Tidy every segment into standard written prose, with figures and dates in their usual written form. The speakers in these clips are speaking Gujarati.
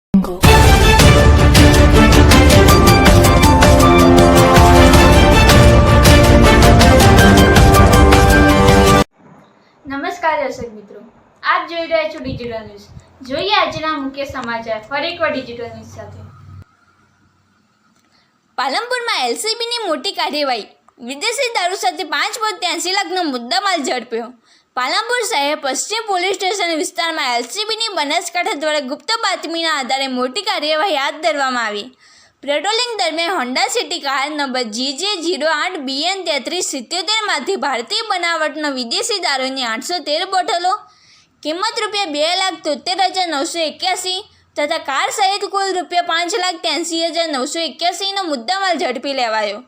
નમસ્કાર દર્શક મિત્રો, આપ જોઈ રહ્યા છો ડિજિટલ ન્યૂઝ। જોઈએ આજના મુખ્ય સમાચાર ફરી એકવાર ડિજિટલ ન્યૂઝ સાથે। પાલનપુરમાં એલસીબીની મોટી કાર્યવાહી, વિદેશી દારૂ સાથે 5.83 લાખનો મુદ્દામાલ ઝડપ્યો। પાલનપુર શહેર પશ્ચિમ પોલીસ સ્ટેશન વિસ્તારમાં એલસીબીની બનાસકાંઠા દ્વારા ગુપ્ત બાતમીના આધારે મોટી કાર્યવાહી હાથ ધરવામાં આવી। પેટ્રોલિંગ દરમિયાન હોન્ડા સિટી કાર નંબર GJ08BN3377માંથી ભારતીય બનાવટનો વિદેશી દારૂની 813 બોટલો, કિંમત ₹2,73,981 તથા કાર સહિત કુલ ₹5,83,981નો મુદ્દામાલ ઝડપી લેવાયો।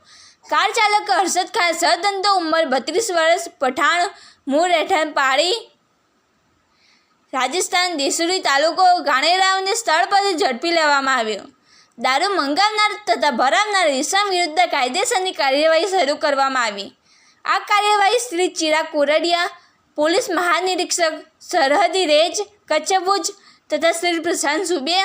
કાર ચાલક હર્ષદ ખાન સહધંધો, ઉંમર 32 વર્ષ, પઠાણ, મૂળ રહેઠાણ પાળી, રાજસ્થાન, દેસુરી તાલુકો ગાણેરાવને સ્થળ પરથી ઝડપી લેવામાં આવ્યો। દારૂ મંગાવનાર તથા ભરાવનાર ઇસમ વિરુદ્ધ કાયદેસરની કાર્યવાહી શરૂ કરવામાં આવી। આ કાર્યવાહી શ્રી ચિરાગ કોરડિયા, પોલીસ મહાનિરીક્ષક સરહદી રેન્જ કચ્છ ભુજ તથા શ્રી પ્રશાંત સુબે,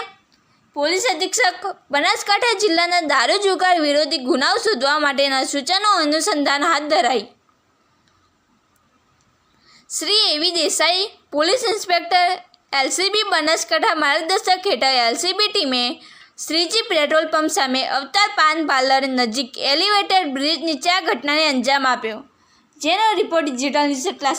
પોલીસ અધિક્ષક બનાસકાંઠા જિલ્લાના દારૂ જુગાર વિરોધી ગુનાઓ શોધવા માટેના સૂચનો અનુસંધાન હાથ ધરાઈ। શ્રી એવી Desai, police inspector LCB Banaskantha માર્ગદર્શક હેઠળ એલસીબી ટીમે શ્રીજી પેટ્રોલ પંપ સામે અવતાર પાન પાર્લર નજીક એલિવેટેડ બ્રિજ નીચે આ ઘટનાને અંજામ આપ્યો, જેનો રિપોર્ટ ડિજિટલ ન્યૂઝ એટલા